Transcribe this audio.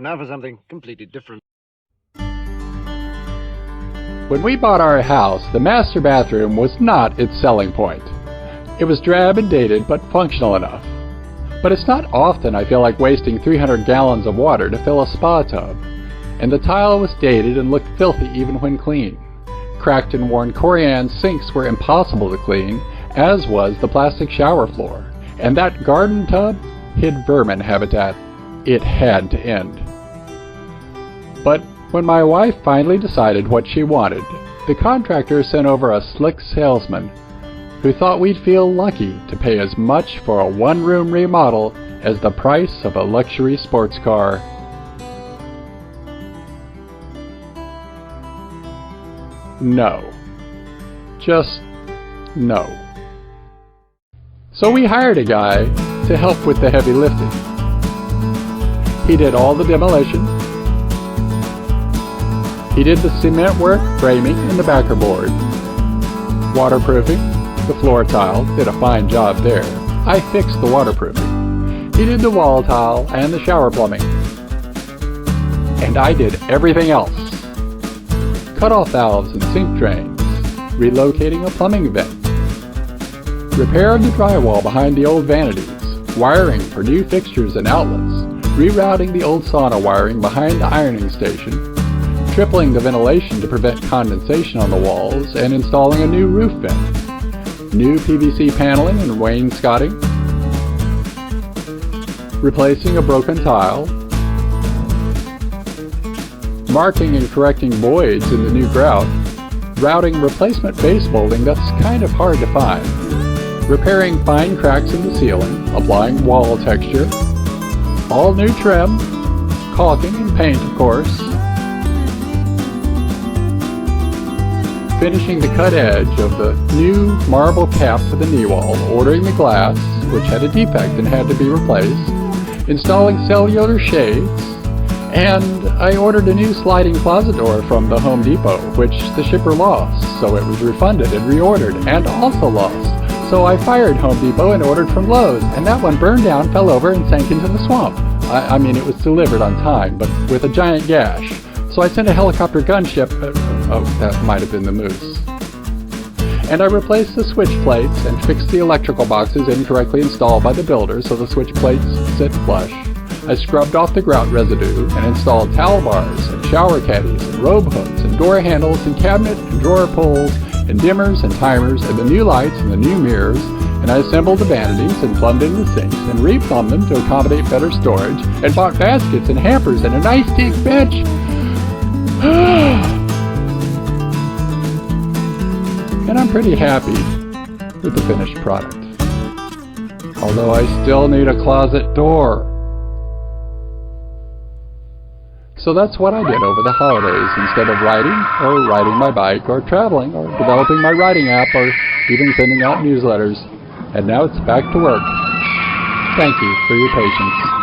And now for something completely different. When we bought our house, the master bathroom was not its selling point. It was drab and dated, but functional enough. But it's not often I feel like wasting 300 gallons of water to fill a spa tub. And the tile was dated and looked filthy even when clean. Cracked and worn corian sinks were impossible to clean, as was the plastic shower floor. And that garden tub hid vermin habitat. It had to end. But when my wife finally decided what she wanted, the contractor sent over a slick salesman who thought we'd feel lucky to pay as much for a one-room remodel as the price of a luxury sports car. No. Just no. So we hired a guy to help with the heavy lifting. He did all the demolition. He did the cement work, framing, and the backer board. Waterproofing, the floor tile, did a fine job there. I fixed the waterproofing. He did the wall tile and the shower plumbing. And I did everything else. Cut-off valves and sink drains, relocating a plumbing vent, repaired the drywall behind the old vanities, wiring for new fixtures and outlets, rerouting the old sauna wiring behind the ironing station, tripling the ventilation to prevent condensation on the walls, and installing a new roof vent, new PVC paneling and wainscoting, replacing a broken tile, marking and correcting voids in the new grout, routing replacement base molding that's kind of hard to find, repairing fine cracks in the ceiling, applying wall texture, all new trim, caulking and paint of course, finishing the cut edge of the new marble cap for the knee wall, ordering the glass, which had a defect and had to be replaced, installing cellular shades, and I ordered a new sliding closet door from the Home Depot, which the shipper lost, so it was refunded and reordered, and also lost. So I fired Home Depot and ordered from Lowe's, and that one burned down, fell over, and sank into the swamp. I mean, it was delivered on time, but with a giant gash. So I sent a helicopter gunship, that might have been the Moose. And I replaced the switch plates and fixed the electrical boxes incorrectly installed by the builder so the switch plates sit flush. I scrubbed off the grout residue and installed towel bars and shower caddies and robe hooks and door handles and cabinet and drawer pulls and dimmers and timers and the new lights and the new mirrors, and I assembled the vanities and plumbed in the sinks and replumbed them to accommodate better storage and bought baskets and hampers and a nice teak bench. And I'm pretty happy with the finished product. Although I still need a closet door. So that's what I did over the holidays instead of writing or riding my bike or traveling or developing my writing app or even sending out newsletters. And now it's back to work. Thank you for your patience.